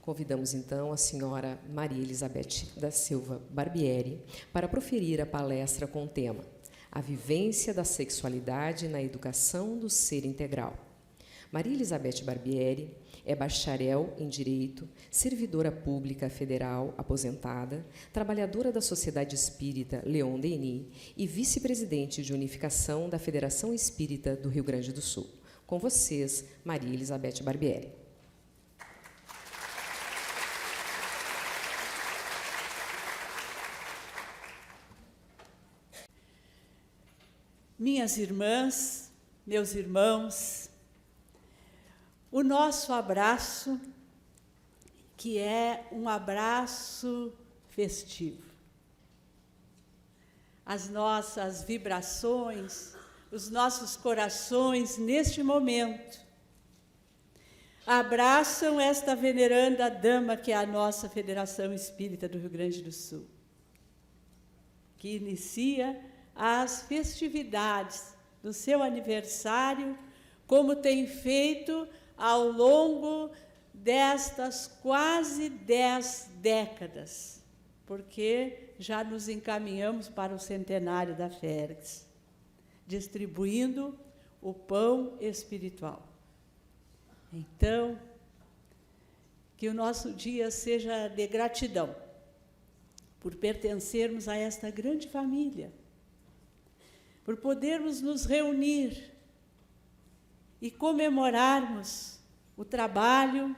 Convidamos, então, a senhora Maria Elizabeth da Silva Barbieri para proferir a palestra com o tema A Vivência da Sexualidade na Educação do Ser Integral. Maria Elizabeth Barbieri é bacharel em Direito, servidora pública federal aposentada, trabalhadora da Sociedade Espírita Leon Denis e vice-presidente de unificação da Federação Espírita do Rio Grande do Sul. Com vocês, Maria Elizabeth Barbieri. Minhas irmãs, meus irmãos, o nosso abraço, que é um abraço festivo. As nossas vibrações, os nossos corações, neste momento, abraçam esta veneranda dama que é a nossa Federação Espírita do Rio Grande do Sul, que inicia as festividades do seu aniversário, como tem feito ao longo destas quase 10 décadas, porque já nos encaminhamos para o centenário da Félix, distribuindo o pão espiritual. Então, que o nosso dia seja de gratidão por pertencermos a esta grande família, por podermos nos reunir e comemorarmos o trabalho,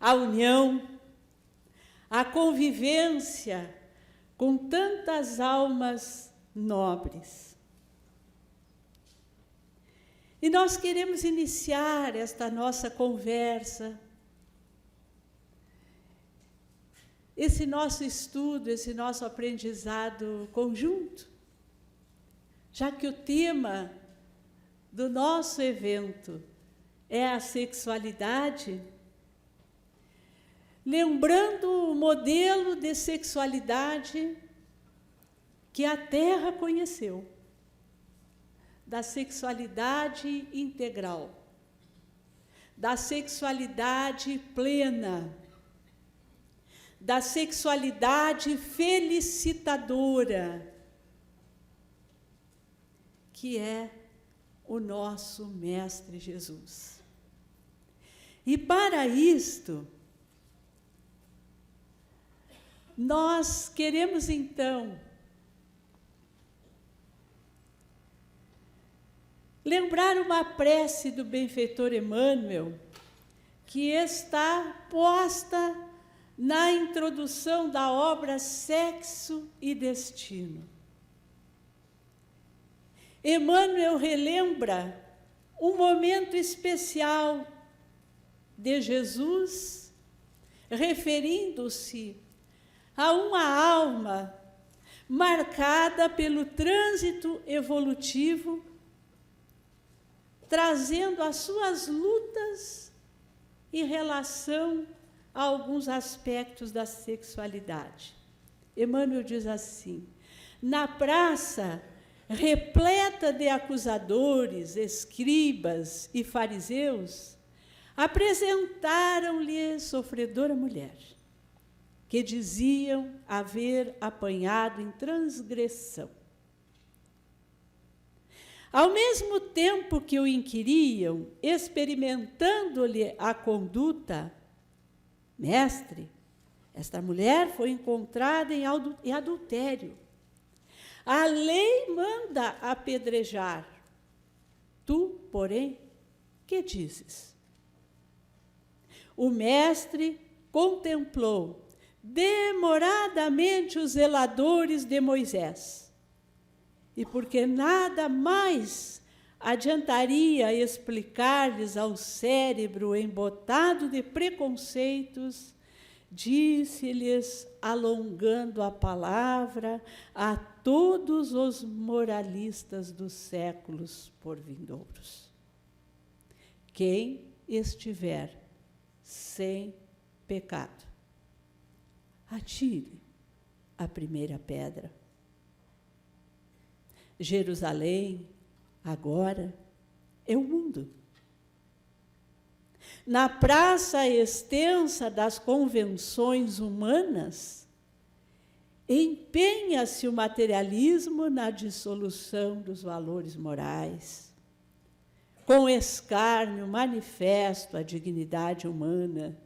a união, a convivência com tantas almas nobres. E nós queremos iniciar esta nossa conversa, esse nosso estudo, esse nosso aprendizado conjunto, já que o tema do nosso evento é a sexualidade, lembrando o modelo de sexualidade que a Terra conheceu, da sexualidade integral, da sexualidade plena, da sexualidade felicitadora, que é o nosso Mestre Jesus. E para isto, nós queremos então lembrar uma prece do benfeitor Emmanuel, que está posta na introdução da obra Sexo e Destino. Emmanuel relembra um momento especial de Jesus, referindo-se a uma alma marcada pelo trânsito evolutivo, trazendo as suas lutas em relação a alguns aspectos da sexualidade. Emmanuel diz assim: na praça repleta de acusadores, escribas e fariseus, apresentaram-lhe sofredora mulher, que diziam haver apanhado em transgressão. Ao mesmo tempo que o inquiriam, experimentando-lhe a conduta, mestre, esta mulher foi encontrada em adultério. A lei manda apedrejar. Tu, porém, que dizes? O mestre contemplou demoradamente os zeladores de Moisés, e porque nada mais adiantaria explicar-lhes ao cérebro embotado de preconceitos, disse-lhes, alongando a palavra, a todos os moralistas dos séculos por vindouros: quem estiver sem pecado, atire a primeira pedra. Jerusalém, agora, é o mundo. na praça extensa das convenções humanas, empenha-se o materialismo na dissolução dos valores morais, com escárnio manifesto à dignidade humana,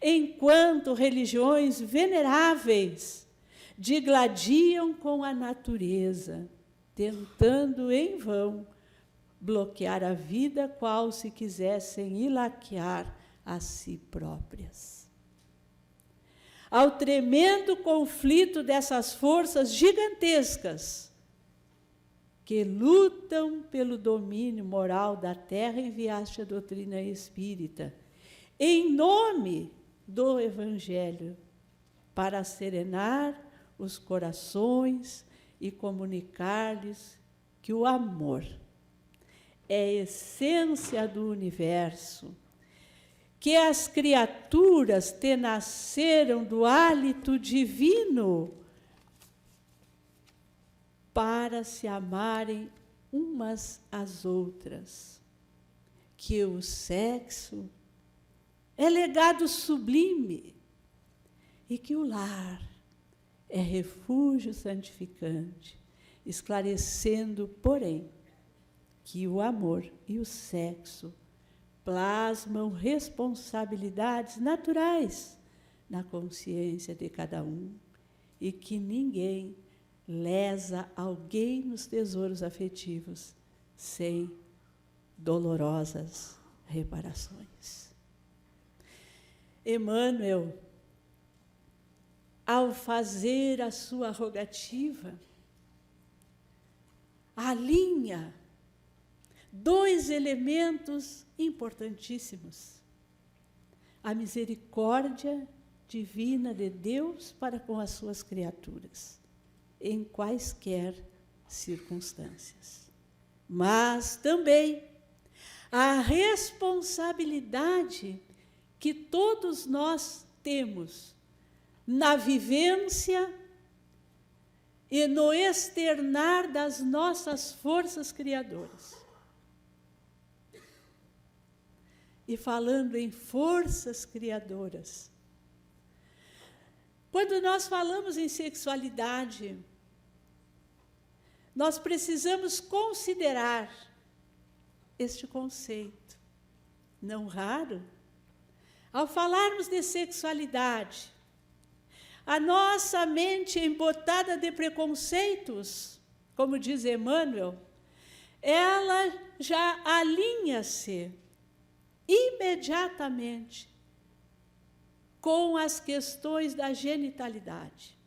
enquanto religiões veneráveis digladiam com a natureza, tentando em vão bloquear a vida qual se quisessem ilaquear a si próprias. Ao tremendo conflito dessas forças gigantescas que lutam pelo domínio moral da terra, enviaste a doutrina espírita, em nome do Evangelho, para serenar os corações e comunicar-lhes que o amor é a essência do universo, que as criaturas te nasceram do hálito divino para se amarem umas às outras, que o sexo é legado sublime e que o lar é refúgio santificante, esclarecendo, porém, que o amor e o sexo plasmam responsabilidades naturais na consciência de cada um e que ninguém lesa alguém nos tesouros afetivos sem dolorosas reparações. Emmanuel, ao fazer a sua rogativa, alinha dois elementos importantíssimos: a misericórdia divina de Deus para com as suas criaturas, em quaisquer circunstâncias, mas também a responsabilidade que todos nós temos na vivência e no externar das nossas forças criadoras. E falando em forças criadoras, quando nós falamos em sexualidade, nós precisamos considerar este conceito. Não raro, ao falarmos de sexualidade, a nossa mente embotada de preconceitos, como diz Emmanuel, ela já alinha-se imediatamente com as questões da genitalidade.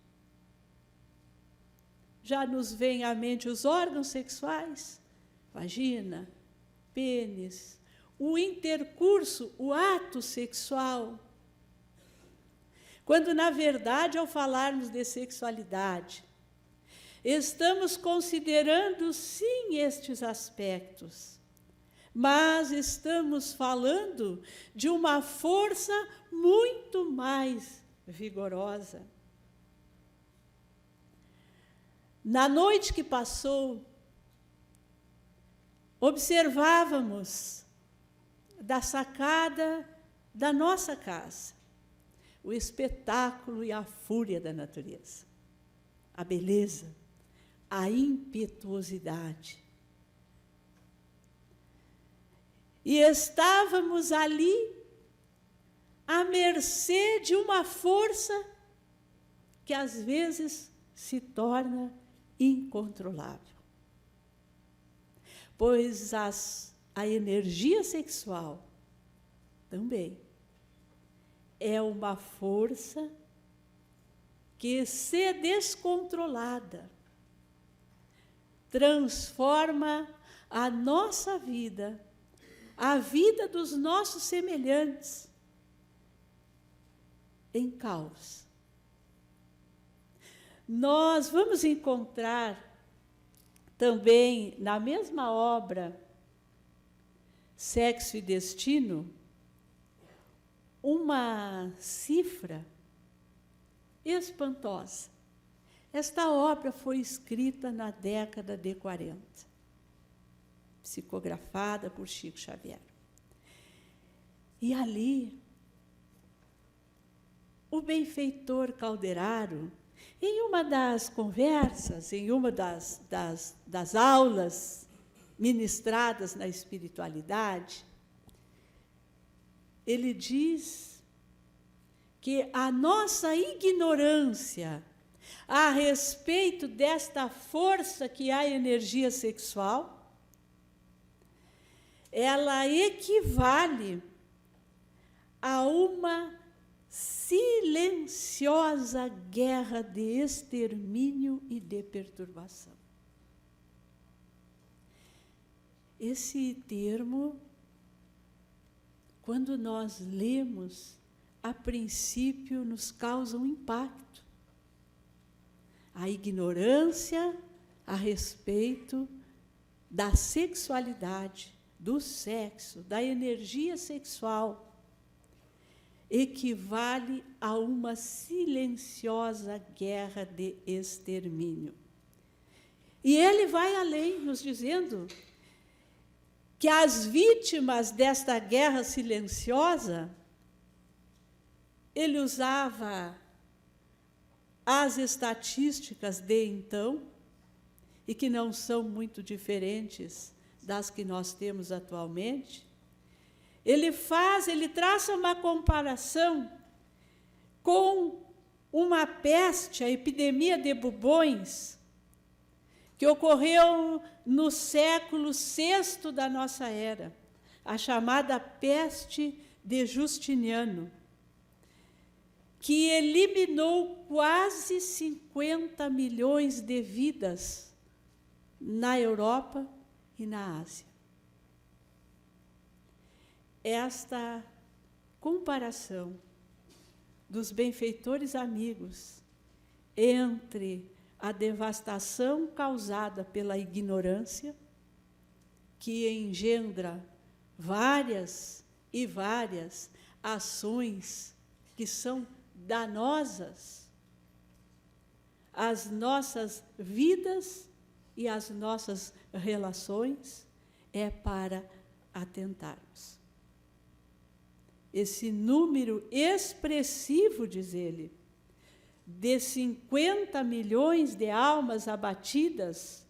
Já nos vem à mente os órgãos sexuais, vagina, pênis, o intercurso, o ato sexual. Quando, na verdade, ao falarmos de sexualidade, estamos considerando, sim, estes aspectos, mas estamos falando de uma força muito mais vigorosa. Na noite que passou, observávamos da sacada da nossa casa o espetáculo e a fúria da natureza, a beleza, a impetuosidade. E estávamos ali à mercê de uma força que às vezes se torna incontrolável. Pois a energia sexual também é uma força que, se descontrolada, transforma a nossa vida, a vida dos nossos semelhantes, em caos. Nós vamos encontrar também, na mesma obra, Sexo e Destino, uma cifra espantosa. Esta obra foi escrita na década de 40, psicografada por Chico Xavier. E ali, o benfeitor Calderaro, em uma das conversas, em uma das aulas ministradas na espiritualidade, ele diz que a nossa ignorância a respeito desta força que é a energia sexual, ela equivale a uma silenciosa guerra de extermínio e de perturbação. Esse termo, quando nós lemos, a princípio nos causa um impacto. A ignorância a respeito da sexualidade, do sexo, da energia sexual, equivale a uma silenciosa guerra de extermínio. E ele vai além, nos dizendo que as vítimas desta guerra silenciosa, ele usava as estatísticas de então, e que não são muito diferentes das que nós temos atualmente. Ele traça uma comparação com uma peste, a epidemia de bubões, que ocorreu no século VI da nossa era, a chamada peste de Justiniano, que eliminou quase 50 milhões de vidas na Europa e na Ásia. Esta comparação dos benfeitores amigos entre a devastação causada pela ignorância, que engendra várias e várias ações que são danosas às nossas vidas e às nossas relações, é para atentarmos. Esse número expressivo, diz ele, de 50 milhões de almas abatidas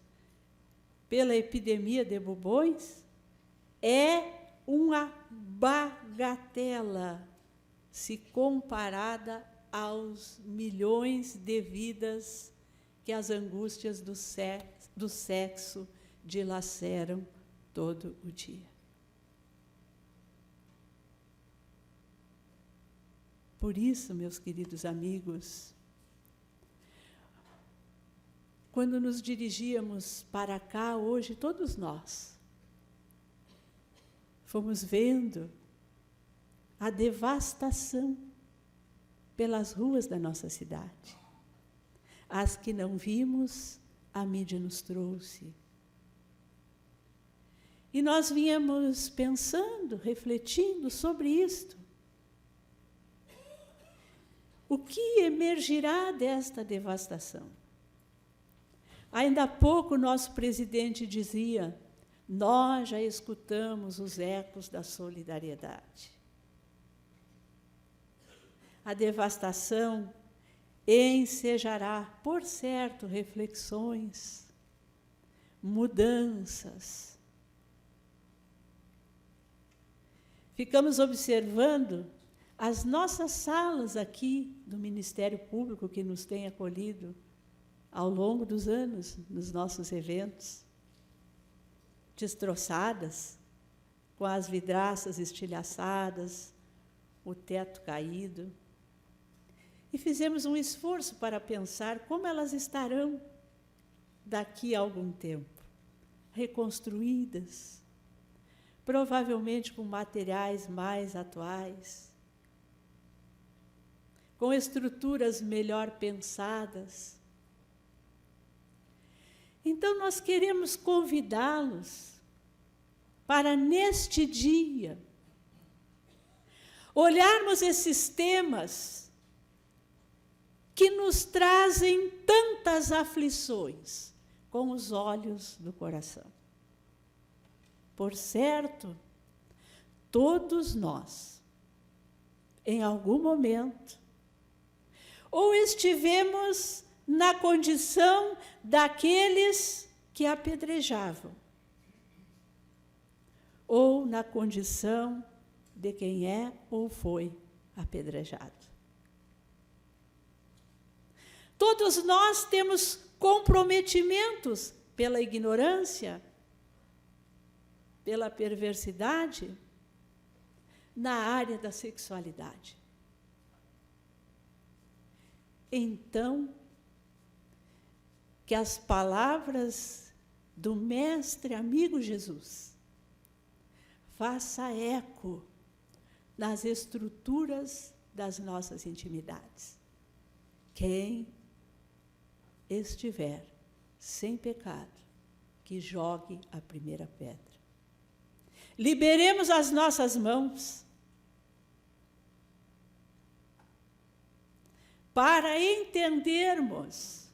pela epidemia de bubões, é uma bagatela se comparada aos milhões de vidas que as angústias do sexo dilaceram todo o dia. Por isso, meus queridos amigos, quando nos dirigíamos para cá, hoje, todos nós fomos vendo a devastação pelas ruas da nossa cidade. As que não vimos, a mídia nos trouxe. E nós vínhamos pensando, refletindo sobre isto. O que emergirá desta devastação? Ainda há pouco, nosso presidente dizia: nós já escutamos os ecos da solidariedade. A devastação ensejará, por certo, reflexões, mudanças. Ficamos observando as nossas salas aqui do Ministério Público, que nos tem acolhido ao longo dos anos nos nossos eventos, destroçadas, com as vidraças estilhaçadas, o teto caído. E fizemos um esforço para pensar como elas estarão daqui a algum tempo, reconstruídas, provavelmente com materiais mais atuais, com estruturas melhor pensadas. Então, nós queremos convidá-los para, neste dia, olharmos esses temas que nos trazem tantas aflições com os olhos do coração. Por certo, todos nós em algum momento, ou estivemos na condição daqueles que apedrejavam, ou na condição de quem é ou foi apedrejado. Todos nós temos comprometimentos pela ignorância, pela perversidade, na área da sexualidade. Então, que as palavras do Mestre amigo Jesus façam eco nas estruturas das nossas intimidades. Quem estiver sem pecado, que jogue a primeira pedra. Liberemos as nossas mãos para entendermos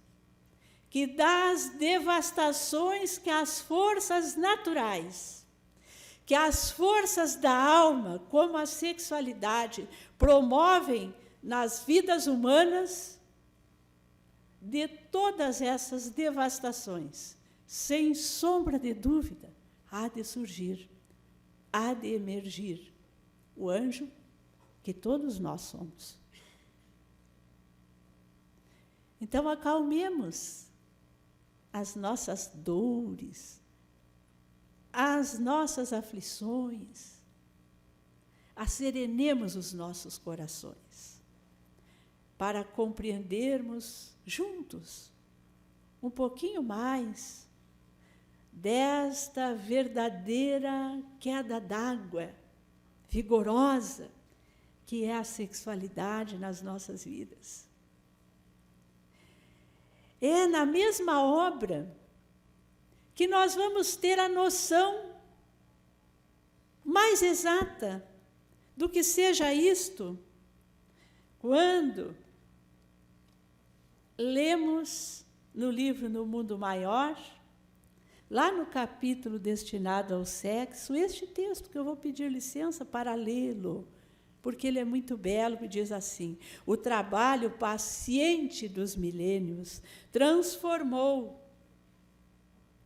que das devastações que as forças naturais, que as forças da alma, como a sexualidade, promovem nas vidas humanas, de todas essas devastações, sem sombra de dúvida, há de surgir, há de emergir o anjo que todos nós somos. Então, acalmemos as nossas dores, as nossas aflições, asserenemos os nossos corações, para compreendermos juntos um pouquinho mais desta verdadeira queda d'água vigorosa que é a sexualidade nas nossas vidas. É na mesma obra que nós vamos ter a noção mais exata do que seja isto, quando lemos no livro No Mundo Maior, lá no capítulo destinado ao sexo, este texto que eu vou pedir licença para lê-lo, porque ele é muito belo, que diz assim: o trabalho paciente dos milênios transformou,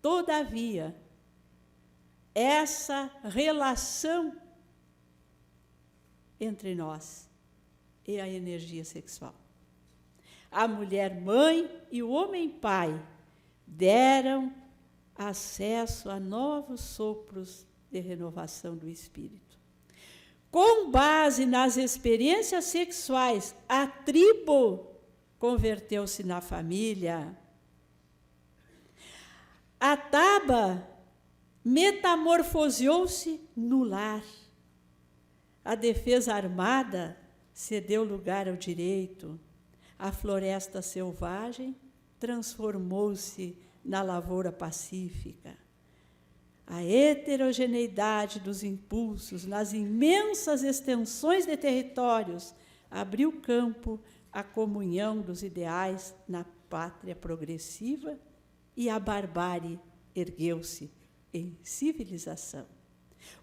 todavia, essa relação entre nós e a energia sexual. A mulher mãe e o homem pai deram acesso a novos sopros de renovação do espírito. Com base nas experiências sexuais, a tribo converteu-se na família. A taba metamorfoseou-se no lar. A defesa armada cedeu lugar ao direito. A floresta selvagem transformou-se na lavoura pacífica. A heterogeneidade dos impulsos nas imensas extensões de territórios abriu campo à comunhão dos ideais na pátria progressiva e a barbárie ergueu-se em civilização.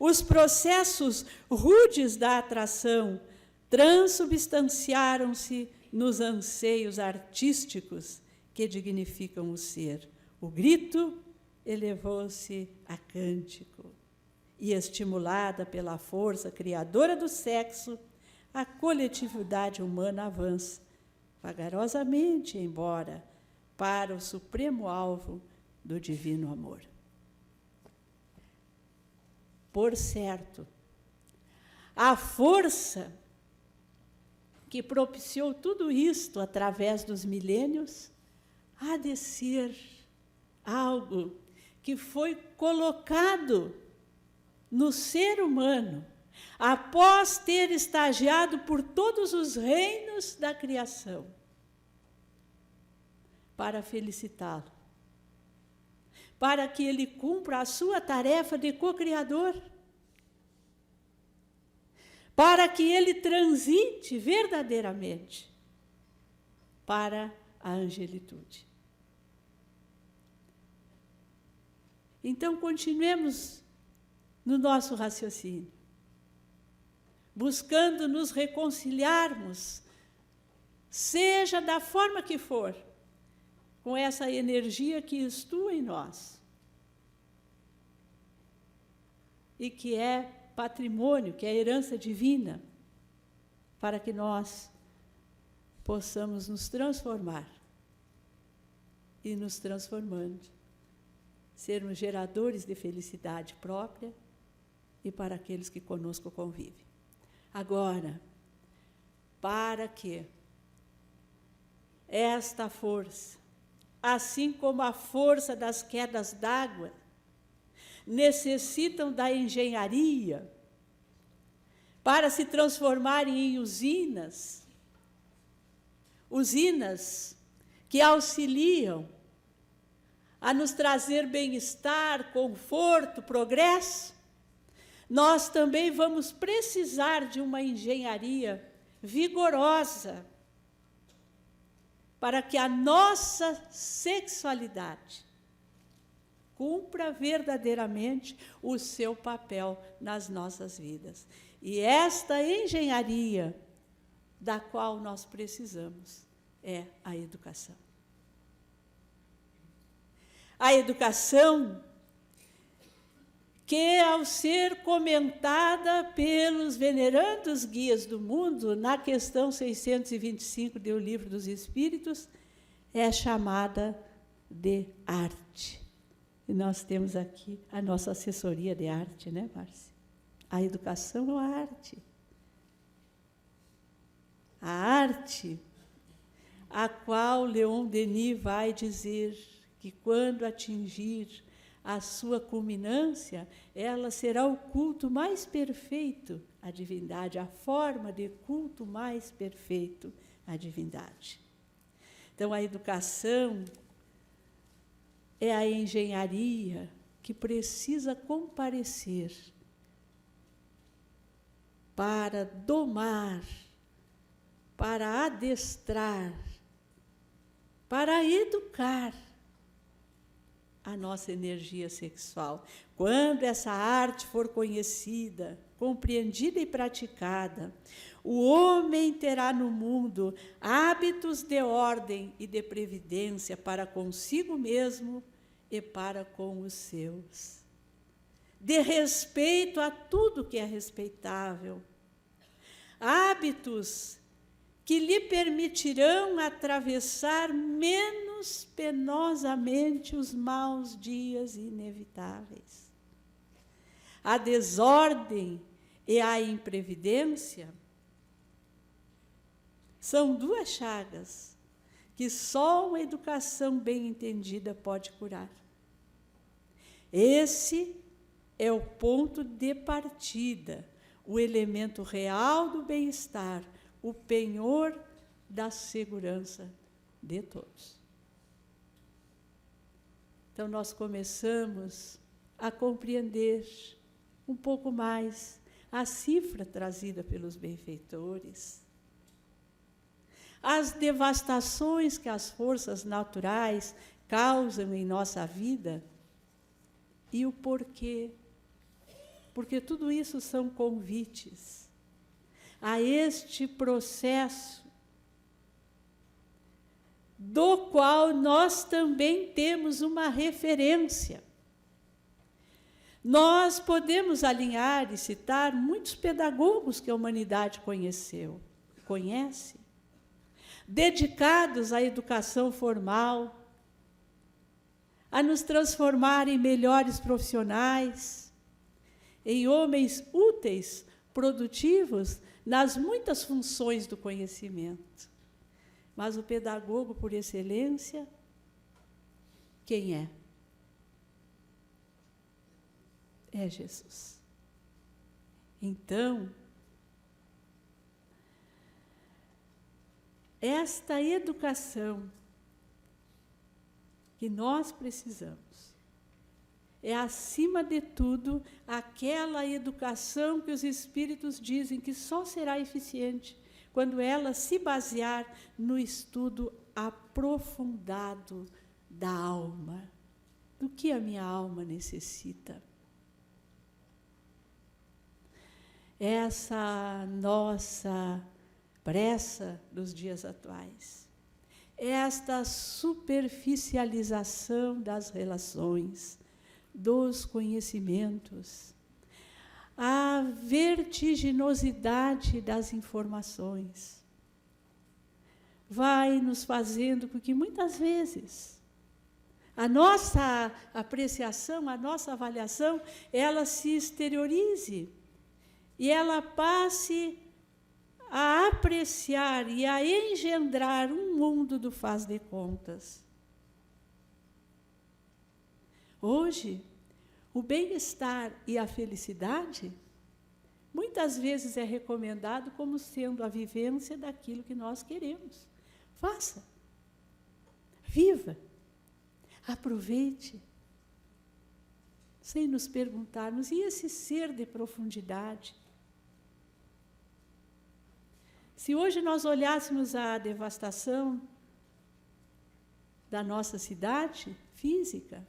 Os processos rudes da atração transubstanciaram-se nos anseios artísticos que dignificam o ser. O grito elevou-se a cântico, e, estimulada pela força criadora do sexo, a coletividade humana avança, vagarosamente, embora, para o supremo alvo do divino amor. Por certo, a força que propiciou tudo isto através dos milênios há de ser algo que foi colocado no ser humano após ter estagiado por todos os reinos da criação para felicitá-lo, para que ele cumpra a sua tarefa de co-criador, para que ele transite verdadeiramente para a angelitude. Então, continuemos no nosso raciocínio. buscando nos reconciliarmos, seja da forma que for, com essa energia que estua em nós e que é patrimônio, que é herança divina, para que nós possamos nos transformar e nos transformando, sermos geradores de felicidade própria e para aqueles que conosco convivem. Agora, para que esta força, assim como a força das quedas d'água, necessitam da engenharia para se transformarem em usinas que auxiliam a nos trazer bem-estar, conforto, progresso, nós também vamos precisar de uma engenharia vigorosa para que a nossa sexualidade cumpra verdadeiramente o seu papel nas nossas vidas. E esta engenharia da qual nós precisamos é a educação. A educação que, ao ser comentada pelos venerandos guias do mundo, na questão 625 do Livro dos Espíritos, é chamada de arte. E nós temos aqui a nossa assessoria de arte, né, Márcia? A educação é uma arte. A arte, a qual Leon Denis vai dizer que, quando atingir a sua culminância, ela será o culto mais perfeito à divindade, a forma de culto mais perfeito à divindade. Então, a educação é a engenharia que precisa comparecer para domar, para adestrar, para educar a nossa energia sexual. Quando essa arte for conhecida, compreendida e praticada, o homem terá no mundo hábitos de ordem e de previdência para consigo mesmo e para com os seus, de respeito a tudo que é respeitável, hábitos que lhe permitirão atravessar menos penosamente os maus dias inevitáveis. A desordem e a imprevidência são duas chagas que só uma educação bem entendida pode curar. Esse é o ponto de partida, o elemento real do bem-estar, o penhor da segurança de todos. Então, nós começamos a compreender um pouco mais a cifra trazida pelos benfeitores, as devastações que as forças naturais causam em nossa vida e o porquê. Porque tudo isso são convites a este processo do qual nós também temos uma referência. Nós podemos alinhar e citar muitos pedagogos que a humanidade conhece, dedicados à educação formal, a nos transformar em melhores profissionais, em homens úteis, produtivos, nas muitas funções do conhecimento. Mas o pedagogo por excelência, quem é? É Jesus. Então, esta educação que nós precisamos é, acima de tudo, aquela educação que os Espíritos dizem que só será eficiente quando ela se basear no estudo aprofundado da alma, do que a minha alma necessita. essa nossa pressa dos dias atuais, esta superficialização das relações, dos conhecimentos, a vertiginosidade das informações, vai nos fazendo com que muitas vezes a nossa apreciação, a nossa avaliação, ela se exteriorize e ela passe a apreciar e a engendrar um mundo do faz de contas. Hoje, o bem-estar e a felicidade, muitas vezes é recomendado como sendo a vivência daquilo que nós queremos. Faça, viva, aproveite, sem nos perguntarmos, e esse ser de profundidade? Se hoje nós olhássemos a devastação da nossa cidade física,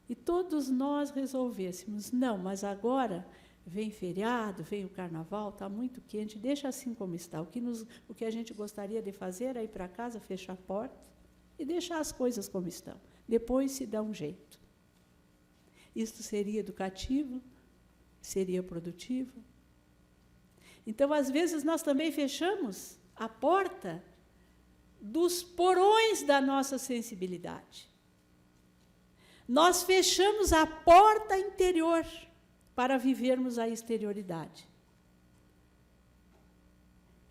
e todos nós resolvêssemos, não, mas agora vem feriado, vem o carnaval, está muito quente, deixa assim como está. O que a gente gostaria de fazer é ir para casa, fechar a porta e deixar as coisas como estão. Depois se dá um jeito. Isto seria educativo? Seria produtivo? Então, às vezes, nós também fechamos a porta dos porões da nossa sensibilidade. Nós fechamos a porta interior para vivermos a exterioridade.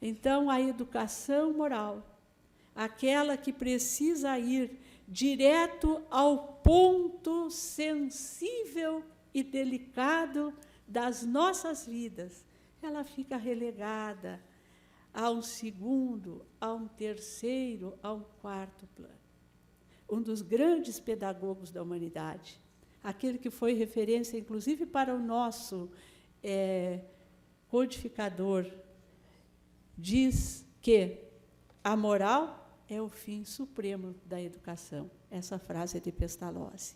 Então, a educação moral, aquela que precisa ir direto ao ponto sensível e delicado das nossas vidas, ela fica relegada a um segundo, a um terceiro, a um quarto plano. Um dos grandes pedagogos da humanidade, aquele que foi referência, inclusive, para o nosso codificador, diz que a moral é o fim supremo da educação. Essa frase é de Pestalozzi.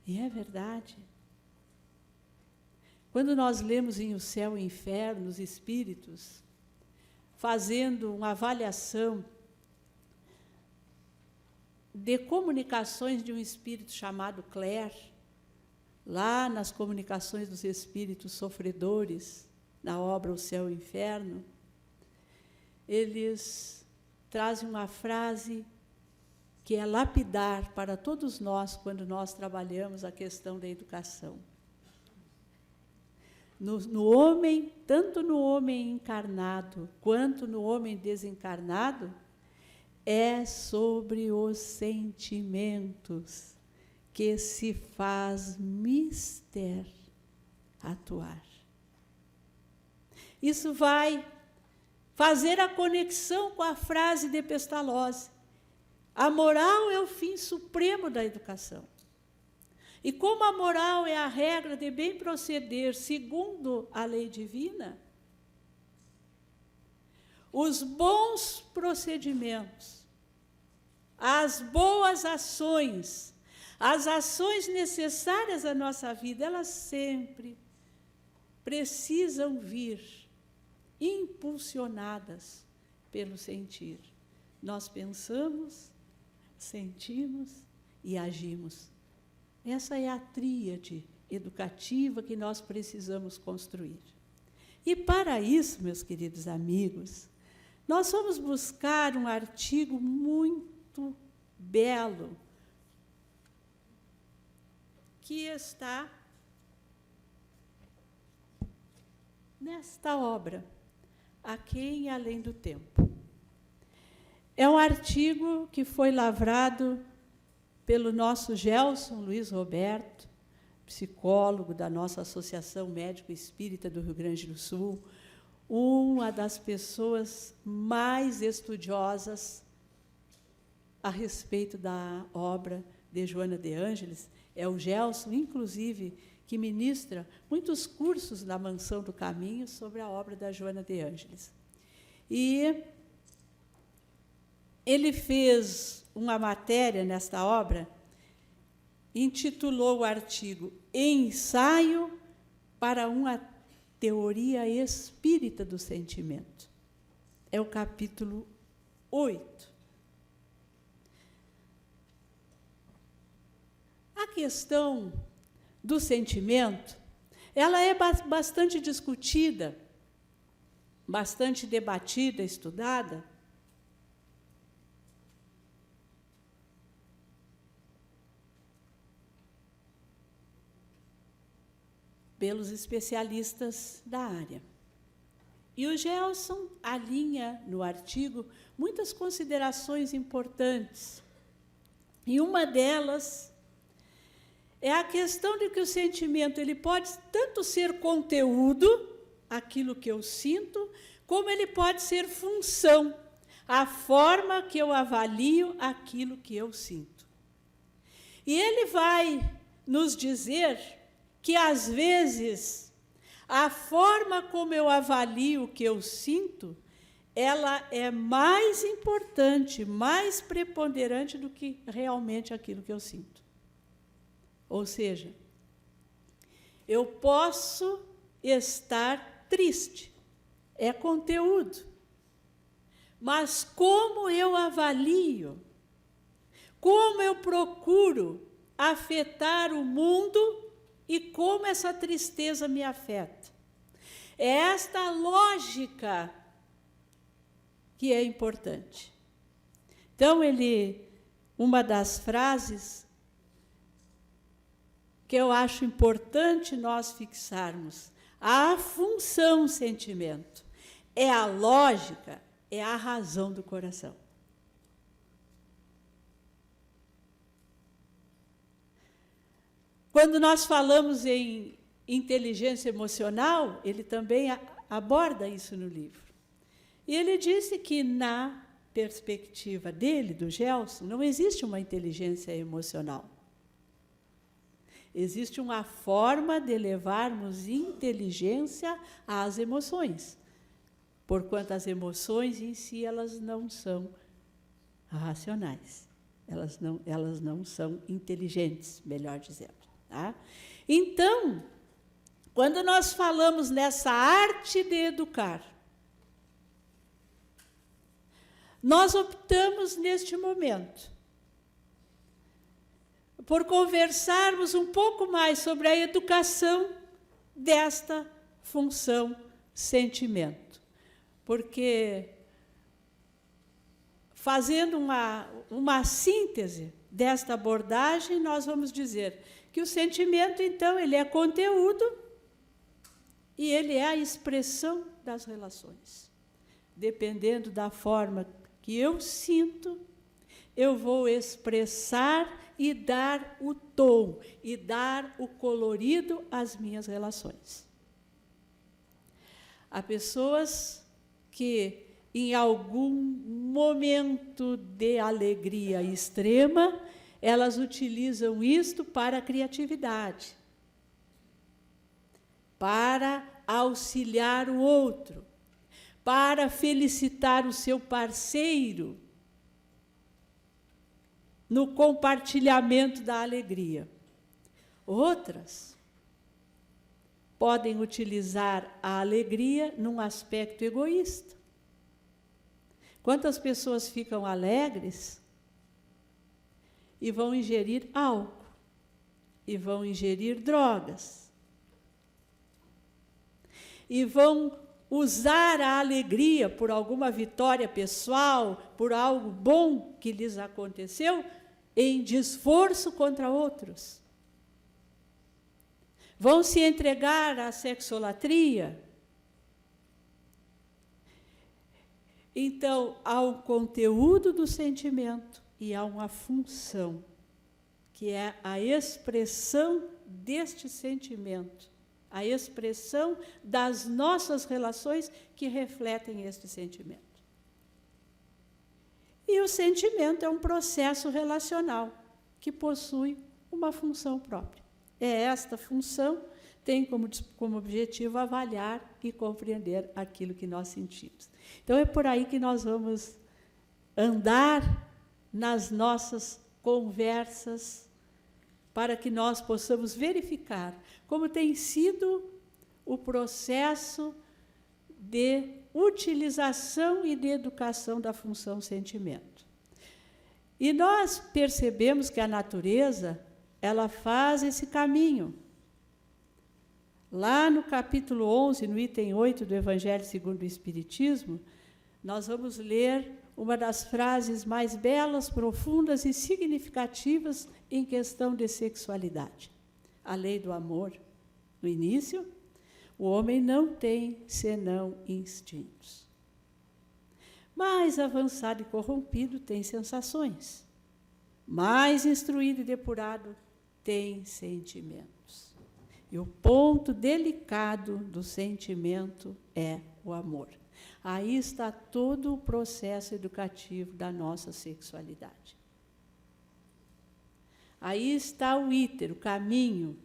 E é verdade. Quando nós lemos em O Céu e o Inferno, os Espíritos, fazendo uma avaliação de comunicações de um espírito chamado Clare, lá nas comunicações dos espíritos sofredores, na obra O Céu e o Inferno, eles trazem uma frase que é lapidar para todos nós quando nós trabalhamos a questão da educação. No homem, tanto no homem encarnado quanto no homem desencarnado, é sobre os sentimentos que se faz mister atuar. Isso vai fazer a conexão com a frase de Pestalozzi. A moral é o fim supremo da educação. E como a moral é a regra de bem proceder segundo a lei divina, os bons procedimentos, as boas ações, as ações necessárias à nossa vida, elas sempre precisam vir impulsionadas pelo sentir. Nós pensamos, sentimos e agimos. Essa é a tríade educativa que nós precisamos construir. E para isso, meus queridos amigos, nós vamos buscar um artigo muito belo que está nesta obra, Aquém e Além do Tempo. É um artigo que foi lavrado pelo nosso Gelson Luiz Roberto, psicólogo da nossa Associação Médico Espírita do Rio Grande do Sul, uma das pessoas mais estudiosas a respeito da obra de Joana de Ângeles. É o Gelson, inclusive, que ministra muitos cursos na Mansão do Caminho sobre a obra da Joana de Ângeles. E ele fez uma matéria nesta obra, intitulou o artigo Ensaio para uma Teoria Espírita do Sentimento. É o capítulo 8. A questão do sentimento, ela é bastante discutida, bastante debatida, estudada, pelos especialistas da área. E o Gelson alinha no artigo muitas considerações importantes. E uma delas é a questão de que o sentimento ele pode tanto ser conteúdo, aquilo que eu sinto, como ele pode ser função, a forma que eu avalio aquilo que eu sinto. E ele vai nos dizer que, às vezes, a forma como eu avalio o que eu sinto, ela é mais importante, mais preponderante do que realmente aquilo que eu sinto. Ou seja, eu posso estar triste, é conteúdo, mas como eu avalio, como eu procuro afetar o mundo e como essa tristeza me afeta. É esta lógica que é importante. Então, uma das frases que eu acho importante nós fixarmos, a função sentimento é a lógica, é a razão do coração. Quando nós falamos em inteligência emocional, ele também aborda isso no livro. E ele disse que, na perspectiva dele, do Gelson, não existe uma inteligência emocional. Existe uma forma de levarmos inteligência às emoções, porquanto as emoções em si elas não são racionais, elas não são inteligentes, melhor dizendo. Tá? Então, quando nós falamos nessa arte de educar, nós optamos neste momento por conversarmos um pouco mais sobre a educação desta função sentimento. Porque, fazendo uma síntese desta abordagem, nós vamos dizer que o sentimento, então, ele é conteúdo e ele é a expressão das relações. Dependendo da forma que eu sinto, eu vou expressar e dar o tom, e dar o colorido às minhas relações. Há pessoas que, em algum momento de alegria extrema, elas utilizam isto para a criatividade, para auxiliar o outro, para felicitar o seu parceiro, no compartilhamento da alegria. Outras podem utilizar a alegria num aspecto egoísta. Quantas pessoas ficam alegres e vão ingerir álcool, e vão ingerir drogas, e vão usar a alegria por alguma vitória pessoal, por algo bom que lhes aconteceu, em desforço contra outros. Vão se entregar à sexolatria. Então, há um conteúdo do sentimento e há uma função, que é a expressão deste sentimento, a expressão das nossas relações que refletem este sentimento. E o sentimento é um processo relacional que possui uma função própria. Esta função tem como objetivo avaliar e compreender aquilo que nós sentimos. Então, é por aí que nós vamos andar nas nossas conversas, para que nós possamos verificar como tem sido o processo de utilização e de educação da função sentimento. E nós percebemos que a natureza, ela faz esse caminho. Lá no capítulo 11, no item 8 do Evangelho segundo o Espiritismo, nós vamos ler uma das frases mais belas, profundas e significativas em questão de sexualidade. A lei do amor. No início, o homem não tem senão instintos. Mais avançado e corrompido tem sensações. Mais instruído e depurado tem sentimentos. E o ponto delicado do sentimento é o amor. Aí está todo o processo educativo da nossa sexualidade. Aí está o íter, o caminho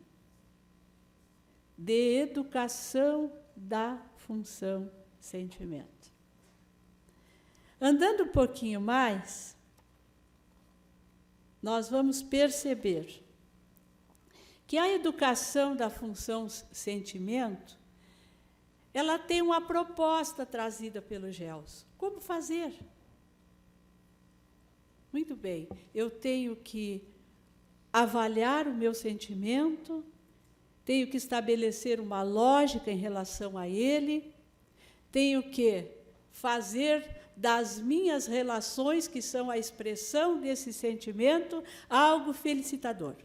de educação da função sentimento. Andando um pouquinho mais, nós vamos perceber que a educação da função sentimento, ela tem uma proposta trazida pelo Gelson. Como fazer? Muito bem, eu tenho que avaliar o meu sentimento, tenho que estabelecer uma lógica em relação a ele, tenho que fazer das minhas relações, que são a expressão desse sentimento, algo felicitador.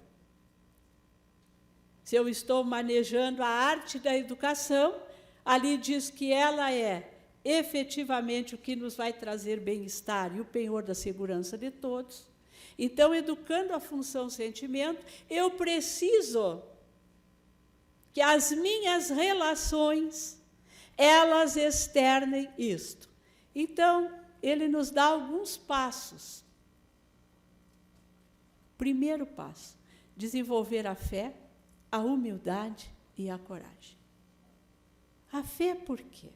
Se eu estou manejando a arte da educação, ali diz que ela é efetivamente o que nos vai trazer bem-estar e o penhor da segurança de todos. Então, educando a função sentimento, eu preciso que as minhas relações, elas externem isto. Então, ele nos dá alguns passos. Primeiro passo, desenvolver a fé, a humildade e a coragem. A fé por quê?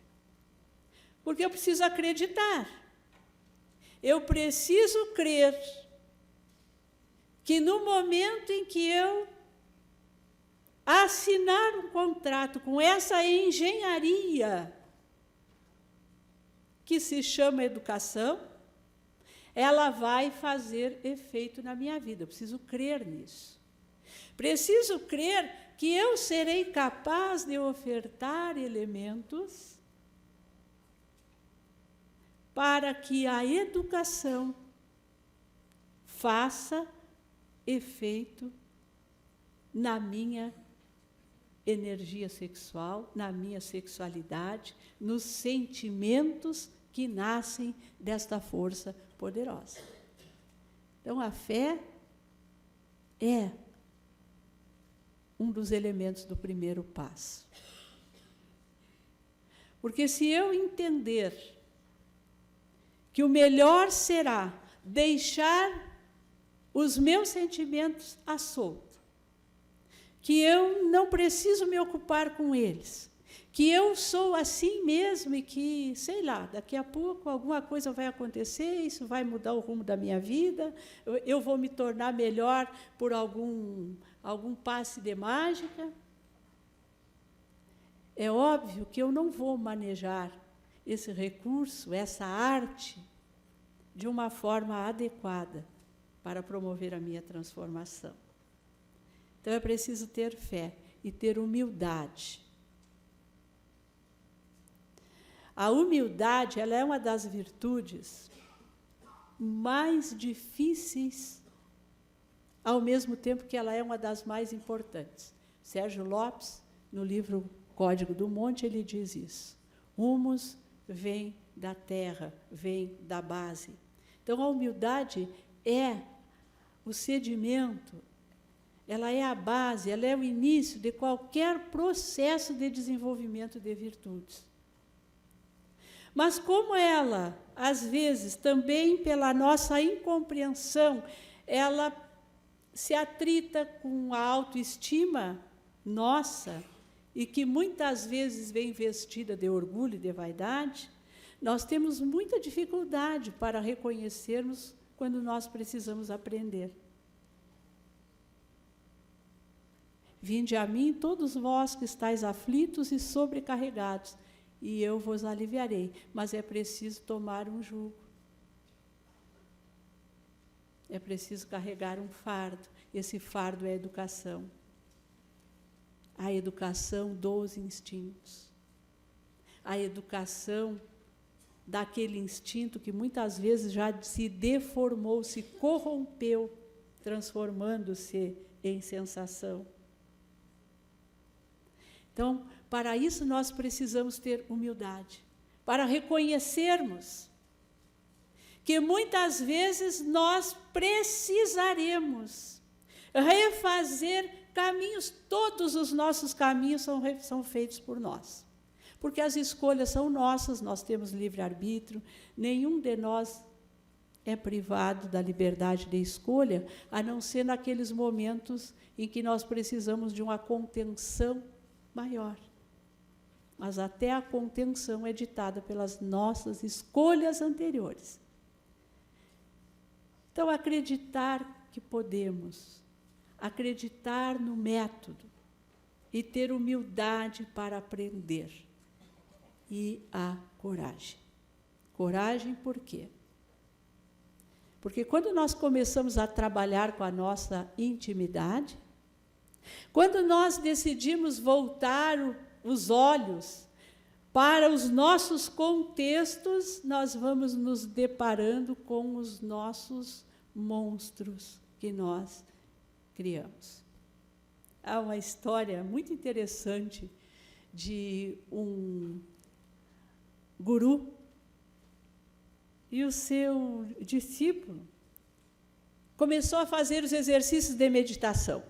Porque eu preciso acreditar. Eu preciso crer que no momento em que eu assinar um contrato com essa engenharia que se chama educação, ela vai fazer efeito na minha vida. Eu preciso crer nisso. Preciso crer que eu serei capaz de ofertar elementos para que a educação faça efeito na minha energia sexual, na minha sexualidade, nos sentimentos que nascem desta força poderosa. Então, a fé é um dos elementos do primeiro passo. Porque se eu entender que o melhor será deixar os meus sentimentos à solta, que eu não preciso me ocupar com eles, que eu sou assim mesmo e que, sei lá, daqui a pouco alguma coisa vai acontecer, isso vai mudar o rumo da minha vida, eu vou me tornar melhor por algum passe de mágica. É óbvio que eu não vou manejar esse recurso, essa arte, de uma forma adequada para promover a minha transformação. Então, é preciso ter fé e ter humildade. A humildade, ela é uma das virtudes mais difíceis, ao mesmo tempo que ela é uma das mais importantes. Sérgio Lopes, no livro Código do Monte, ele diz isso. Humus vem da terra, vem da base. Então, a humildade é o sedimento, ela é a base, ela é o início de qualquer processo de desenvolvimento de virtudes. Mas como ela, às vezes, também pela nossa incompreensão, ela se atrita com a autoestima nossa, e que muitas vezes vem vestida de orgulho e de vaidade, nós temos muita dificuldade para reconhecermos quando nós precisamos aprender. Vinde a mim, todos vós que estáis aflitos e sobrecarregados, e eu vos aliviarei. Mas é preciso tomar um jugo. É preciso carregar um fardo. Esse fardo é a educação. A educação dos instintos. A educação daquele instinto que muitas vezes já se deformou, se corrompeu, transformando-se em sensação. Então, para isso nós precisamos ter humildade, para reconhecermos que muitas vezes nós precisaremos refazer caminhos, todos os nossos caminhos são feitos por nós. Porque as escolhas são nossas, nós temos livre-arbítrio, nenhum de nós é privado da liberdade de escolha, a não ser naqueles momentos em que nós precisamos de uma contenção maior. Mas até a contenção é ditada pelas nossas escolhas anteriores. Então, acreditar que podemos, acreditar no método e ter humildade para aprender. E a coragem. Coragem por quê? Porque quando nós começamos a trabalhar com a nossa intimidade, quando nós decidimos voltar os olhos para os nossos contextos, nós vamos nos deparando com os nossos monstros que nós criamos. Há uma história muito interessante de um guru e o seu discípulo começou a fazer os exercícios de meditação.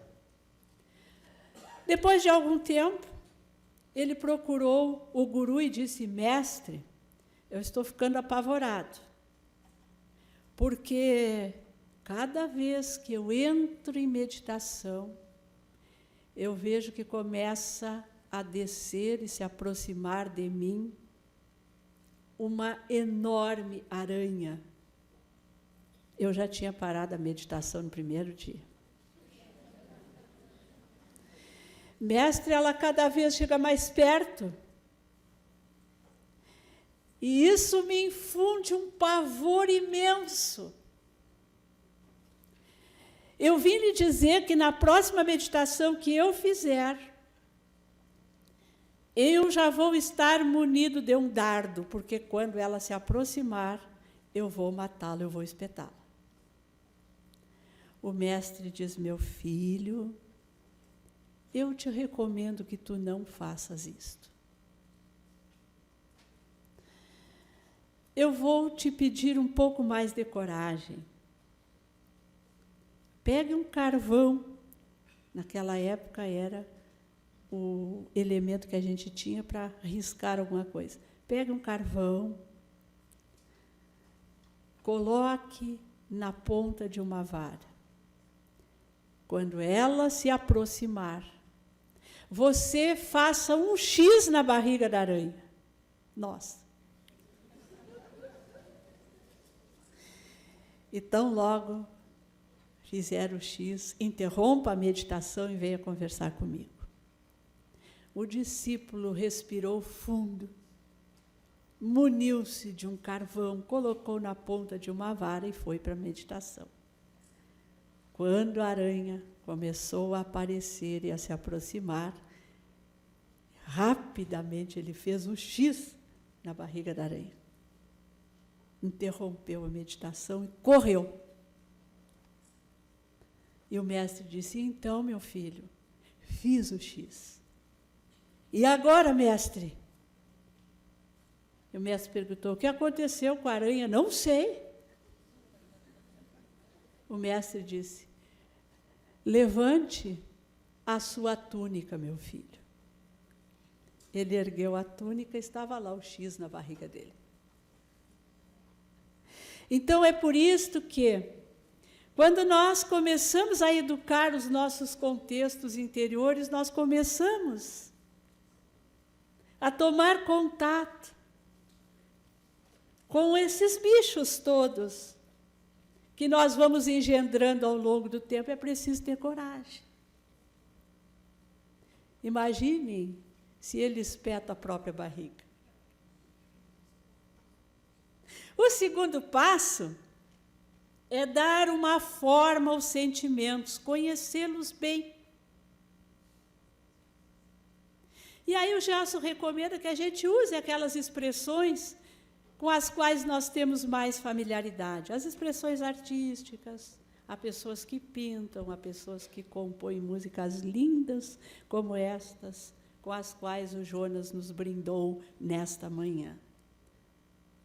Depois de algum tempo, ele procurou o guru e disse: mestre, eu estou ficando apavorado, porque cada vez que eu entro em meditação, eu vejo que começa a descer e se aproximar de mim uma enorme aranha. Eu já tinha parado a meditação no primeiro dia. Mestre, ela cada vez chega mais perto. E isso me infunde um pavor imenso. Eu vim lhe dizer que na próxima meditação que eu fizer, eu já vou estar munido de um dardo, porque quando ela se aproximar, eu vou matá-la, eu vou espetá-la. O mestre diz: meu filho, eu te recomendo que tu não faças isto. Eu vou te pedir um pouco mais de coragem. Pegue um carvão. Naquela época era o elemento que a gente tinha para riscar alguma coisa. Pegue um carvão, coloque na ponta de uma vara. Quando ela se aproximar, você faça um X na barriga da aranha. Nossa. Então, logo fizeram o X, interrompa a meditação e venha conversar comigo. O discípulo respirou fundo, muniu-se de um carvão, colocou na ponta de uma vara e foi para a meditação. Quando a aranha começou a aparecer e a se aproximar, rapidamente ele fez um X na barriga da aranha. Interrompeu a meditação e correu. E o mestre disse: então, meu filho, fiz o X. E agora, mestre? E o mestre perguntou: o que aconteceu com a aranha? Não sei. O mestre disse: levante a sua túnica, meu filho. Ele ergueu a túnica e estava lá o X na barriga dele. Então, é por isto que, quando nós começamos a educar os nossos contextos interiores, nós começamos a tomar contato com esses bichos todos que nós vamos engendrando ao longo do tempo. É preciso ter coragem. Imaginem se ele espeta a própria barriga. O segundo passo é dar uma forma aos sentimentos, conhecê-los bem. E aí o Gelson recomenda que a gente use aquelas expressões com as quais nós temos mais familiaridade. As expressões artísticas, há pessoas que pintam, há pessoas que compõem músicas lindas como estas, com as quais o Jonas nos brindou nesta manhã.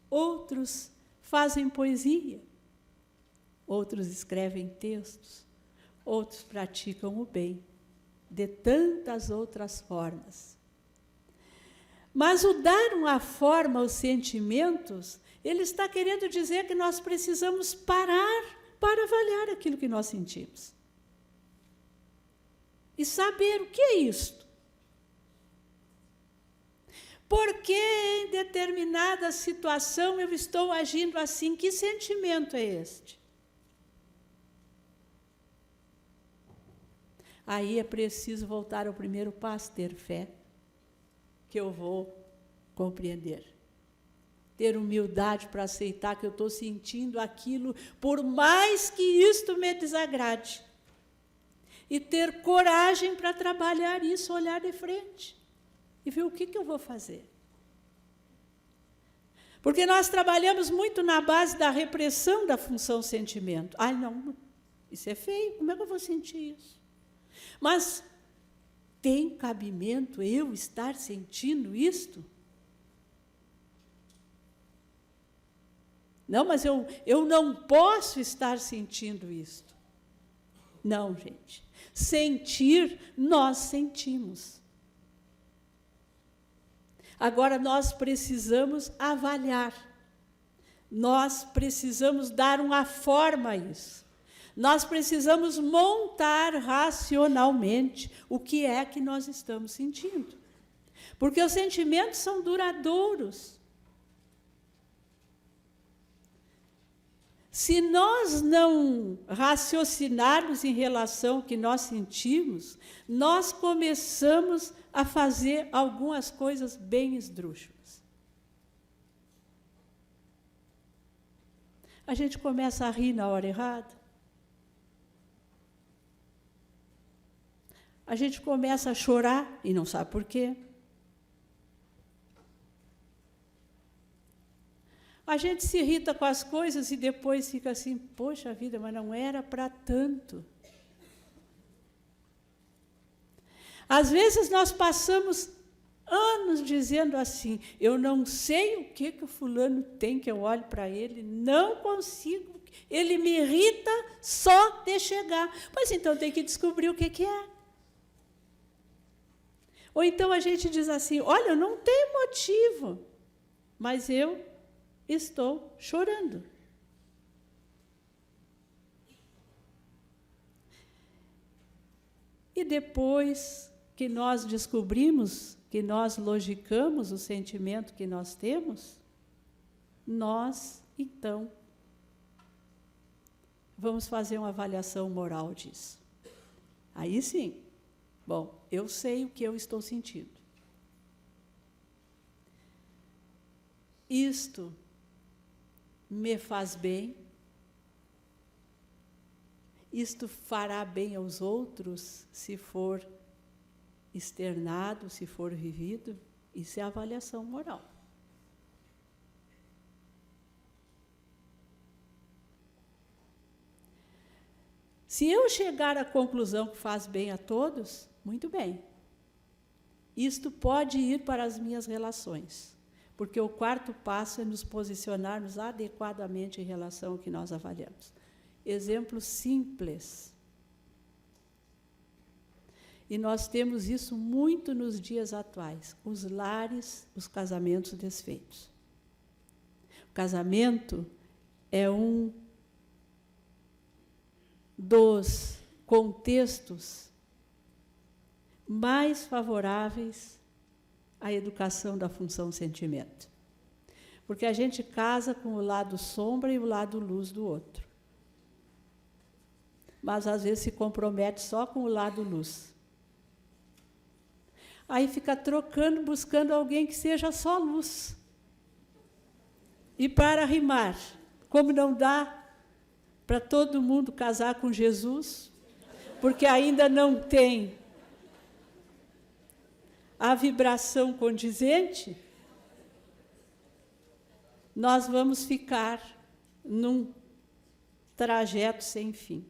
Outros fazem poesia, outros escrevem textos, outros praticam o bem, de tantas outras formas. Mas o dar uma forma aos sentimentos, ele está querendo dizer que nós precisamos parar para avaliar aquilo que nós sentimos. E saber o que é isto. Por que em determinada situação eu estou agindo assim? Que sentimento é este? Aí é preciso voltar ao primeiro passo, ter fé, que eu vou compreender. Ter humildade para aceitar que eu estou sentindo aquilo, por mais que isto me desagrade. E ter coragem para trabalhar isso, olhar de frente. E ver o que eu vou fazer. Porque nós trabalhamos muito na base da repressão da função sentimento. Ai, não, isso é feio, como é que eu vou sentir isso? Mas tem cabimento eu estar sentindo isto? Não, mas eu não posso estar sentindo isto. Não, gente. Sentir, nós sentimos. Agora, nós precisamos avaliar. Nós precisamos dar uma forma a isso. Nós precisamos montar racionalmente o que é que nós estamos sentindo. Porque os sentimentos são duradouros. Se nós não raciocinarmos em relação ao que nós sentimos, nós começamos a fazer algumas coisas bem esdrúxulas. A gente começa a rir na hora errada. A gente começa a chorar e não sabe por quê. A gente se irrita com as coisas e depois fica assim, poxa vida, mas não era para tanto. Às vezes nós passamos anos dizendo assim, eu não sei o que o fulano tem, que eu olho para ele, não consigo, ele me irrita só de chegar. Pois então tem que descobrir o que é. Ou então a gente diz assim, olha, eu não tenho motivo, mas eu estou chorando. E depois que nós descobrimos, que nós logicamos o sentimento que nós temos, nós, então, vamos fazer uma avaliação moral disso. Aí sim, bom, eu sei o que eu estou sentindo. Isto me faz bem, isto fará bem aos outros se for externado, se for vivido, isso é avaliação moral. Se eu chegar à conclusão que faz bem a todos, muito bem. Isto pode ir para as minhas relações. Porque o quarto passo é nos posicionarmos adequadamente em relação ao que nós avaliamos. Exemplo simples. E nós temos isso muito nos dias atuais. Os lares, os casamentos desfeitos. O casamento é um dos contextos mais favoráveis à educação da função sentimento. Porque a gente casa com o lado sombra e o lado luz do outro. Mas, às vezes, se compromete só com o lado luz. Aí fica trocando, buscando alguém que seja só luz. E para rimar, como não dá para todo mundo casar com Jesus, porque ainda não tem a vibração condizente, nós vamos ficar num trajeto sem fim.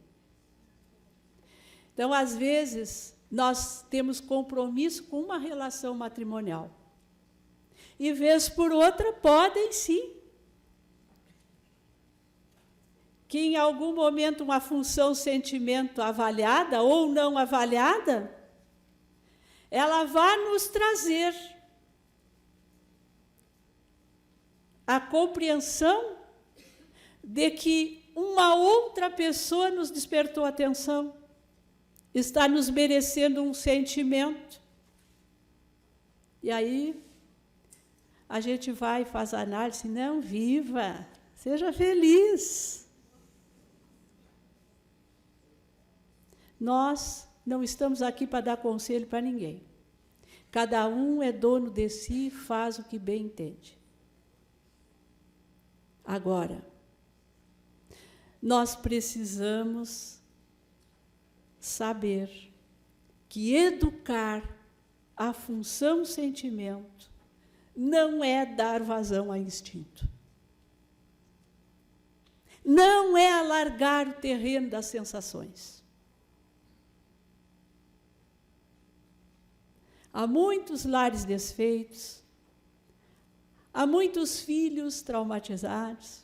Então, às vezes, nós temos compromisso com uma relação matrimonial. E, vez por outra, podem sim. Que em algum momento uma função sentimento avaliada ou não avaliada, ela vai nos trazer a compreensão de que uma outra pessoa nos despertou atenção, está nos merecendo um sentimento. E aí a gente vai e faz a análise, não, viva, seja feliz. Nós não estamos aqui para dar conselho para ninguém. Cada um é dono de si, faz o que bem entende. Agora, nós precisamos saber que educar a função sentimento não é dar vazão a instinto. Não é alargar o terreno das sensações. Há muitos lares desfeitos, há muitos filhos traumatizados,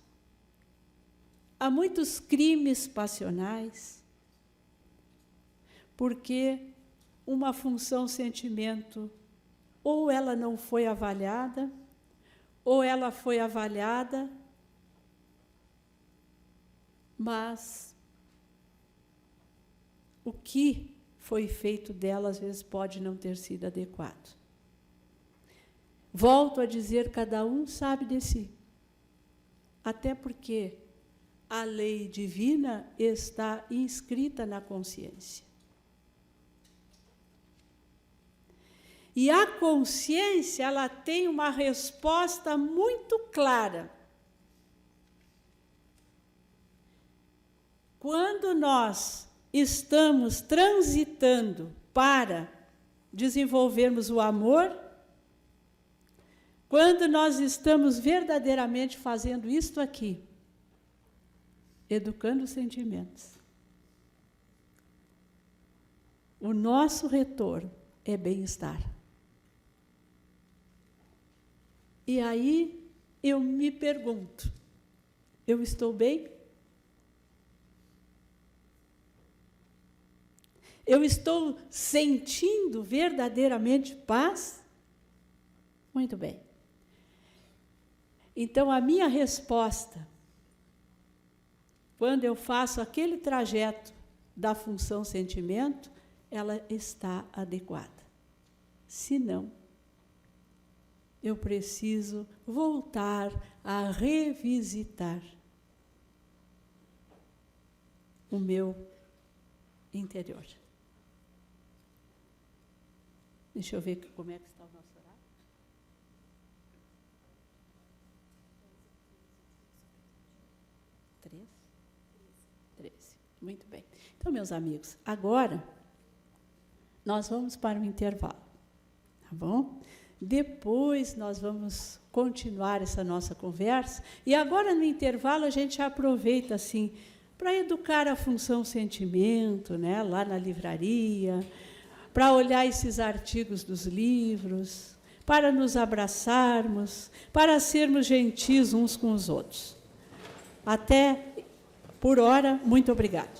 há muitos crimes passionais, porque uma função sentimento, ou ela não foi avaliada, ou ela foi avaliada, mas o que foi feito dela, às vezes, pode não ter sido adequado. Volto a dizer, cada um sabe de si. Até porque a lei divina está inscrita na consciência. E a consciência, ela tem uma resposta muito clara. Quando nós estamos transitando para desenvolvermos o amor, quando nós estamos verdadeiramente fazendo isto aqui, educando os sentimentos, o nosso retorno é bem-estar. E aí eu me pergunto, eu estou bem? Eu estou sentindo verdadeiramente paz? Muito bem. Então, a minha resposta, quando eu faço aquele trajeto da função sentimento, ela está adequada. Se não, eu preciso voltar a revisitar o meu interior. Deixa eu ver como é que está o nosso horário. 13. Muito bem. Então, meus amigos, agora nós vamos para o intervalo, tá bom? Depois nós vamos continuar essa nossa conversa. E agora, no intervalo, a gente aproveita, assim, para educar a função sentimento, né, lá na livraria, para olhar esses artigos dos livros, para nos abraçarmos, para sermos gentis uns com os outros. Até por hora, muito obrigada.